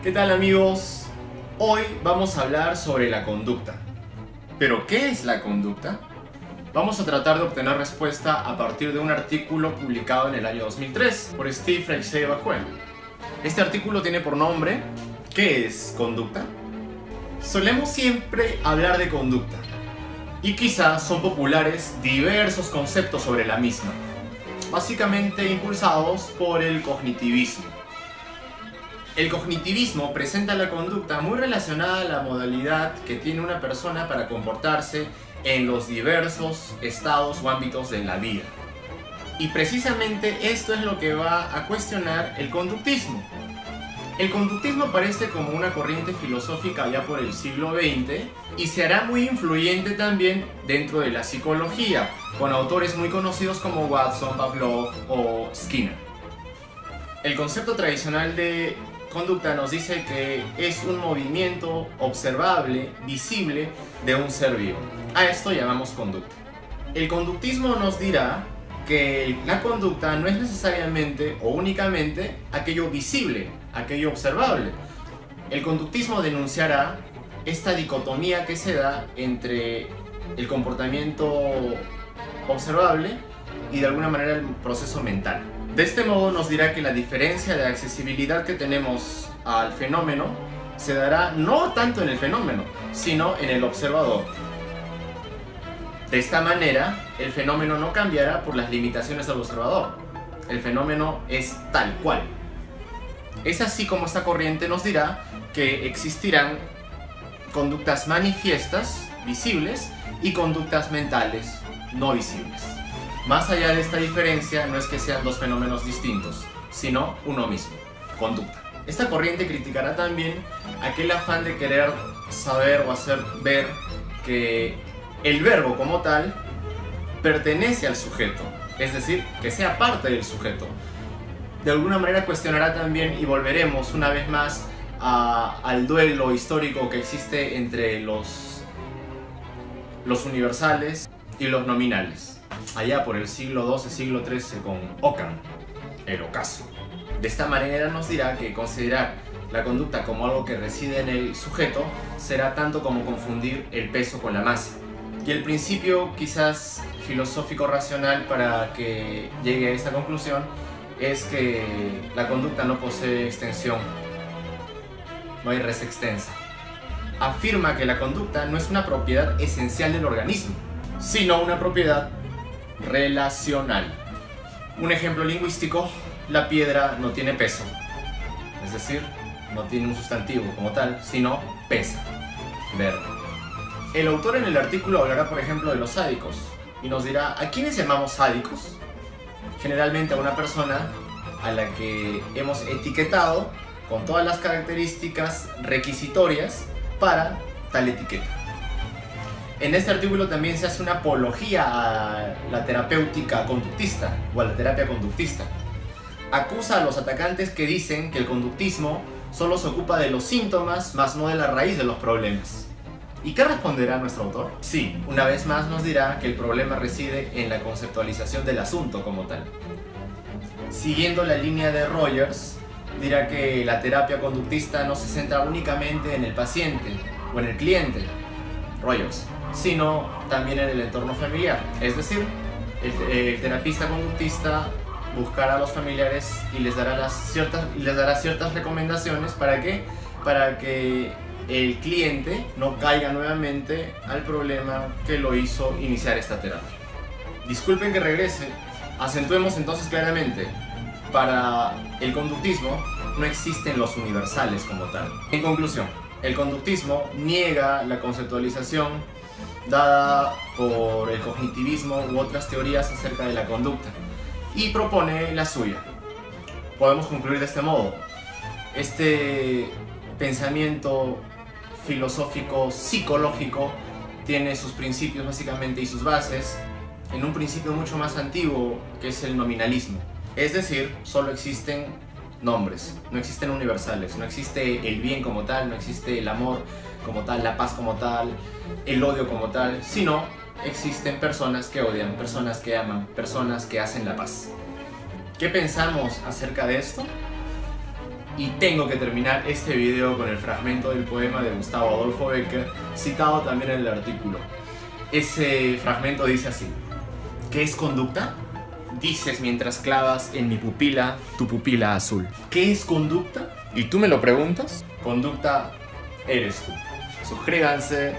¿Qué tal, amigos? Hoy vamos a hablar sobre la conducta. ¿Pero qué es la conducta? Vamos a tratar de obtener respuesta a partir de un artículo publicado en el año 2003 por Steve Freixet-Bacuen. Este artículo tiene por nombre ¿Qué es conducta? Solemos siempre hablar de conducta y quizás son populares diversos conceptos sobre la misma, básicamente impulsados por el cognitivismo. El cognitivismo presenta la conducta muy relacionada a la modalidad que tiene una persona para comportarse en los diversos estados o ámbitos de la vida. Y precisamente esto es lo que va a cuestionar el conductismo. El conductismo aparece como una corriente filosófica ya por el siglo XX y se hará muy influyente también dentro de la psicología, con autores muy conocidos como Watson, Pavlov o Skinner. El concepto tradicional de conducta nos dice que es un movimiento observable, visible de un ser vivo. A esto llamamos conducta. El conductismo nos dirá que la conducta no es necesariamente o únicamente aquello visible, aquello observable. El conductismo denunciará esta dicotomía que se da entre el comportamiento observable y de alguna manera el proceso mental. De este modo nos dirá que la diferencia de accesibilidad que tenemos al fenómeno se dará no tanto en el fenómeno, sino en el observador. De esta manera, el fenómeno no cambiará por las limitaciones del observador. El fenómeno es tal cual. Es así como esta corriente nos dirá que existirán conductas manifiestas, visibles, y conductas mentales, no visibles. Más allá de esta diferencia, no es que sean dos fenómenos distintos, sino uno mismo, conducta. Esta corriente criticará también aquel afán de querer saber o hacer ver que el verbo como tal pertenece al sujeto, es decir, que sea parte del sujeto. De alguna manera cuestionará también, y volveremos una vez más al duelo histórico que existe entre los universales y los nominales, allá por el siglo XII, siglo XIII con Ockham, el ocaso. De esta manera nos dirá que considerar la conducta como algo que reside en el sujeto será tanto como confundir el peso con la masa. Y el principio quizás filosófico racional para que llegue a esta conclusión es que la conducta no posee extensión, no hay res extensa. Afirma que la conducta no es una propiedad esencial del organismo, sino una propiedad relacional. Un ejemplo lingüístico: la piedra no tiene peso, es decir, no tiene un sustantivo como tal, sino pesa, verbo. El autor en el artículo hablará, por ejemplo, de los sádicos y nos dirá: ¿a quiénes llamamos sádicos? Generalmente a una persona a la que hemos etiquetado con todas las características requisitorias para tal etiqueta. En este artículo también se hace una apología a la terapéutica conductista o a la terapia conductista. Acusa a los atacantes que dicen que el conductismo solo se ocupa de los síntomas, más no de la raíz de los problemas. ¿Y qué responderá nuestro autor? Sí, una vez más nos dirá que el problema reside en la conceptualización del asunto como tal. Siguiendo la línea de Rogers, dirá que la terapia conductista no se centra únicamente en el paciente o en el cliente, Rogers, sino también en el entorno familiar. Es decir, el terapista conductista buscará a los familiares y les dará ciertas recomendaciones para que el cliente no caiga nuevamente al problema que lo hizo iniciar esta terapia. Disculpen que regrese, acentuemos entonces claramente: para el conductismo no existen los universales como tal. En conclusión, el conductismo niega la conceptualización dada por el cognitivismo u otras teorías acerca de la conducta y propone la suya. Podemos concluir de este modo: este pensamiento filosófico psicológico tiene sus principios básicamente y sus bases en un principio mucho más antiguo, que es el nominalismo. Es decir, solo existen nombres, no existen universales, no existe el bien como tal, no existe el amor como tal, la paz como tal, el odio como tal, sino existen personas que odian, personas que aman, personas que hacen la paz. ¿Qué pensamos acerca de esto? Y tengo que terminar este video con el fragmento del poema de Gustavo Adolfo Bécquer, citado también en el artículo. Ese fragmento dice así: ¿qué es conducta? Dices mientras clavas en mi pupila tu pupila azul. ¿Qué es conducta? ¿Y tú me lo preguntas? Conducta eres tú. Suscríbanse.